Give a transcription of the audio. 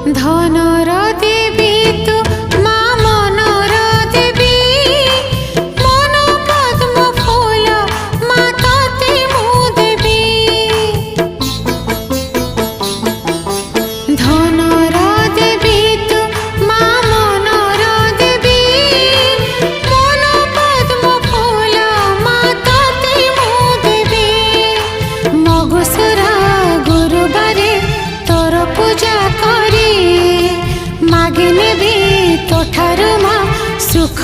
ধনর দেবী তু মা মনর দেবী, মন পদ্ম ফুল মা ততে মু দেবী। ধনর দেবী তু মা মনর দেবী, মন পদ্ম ফুল মা ততে মু দেবী। মগুসুরা গুরুবারে তোর পূজা করি, মাগি নেবি তোঠারু মা সুখ।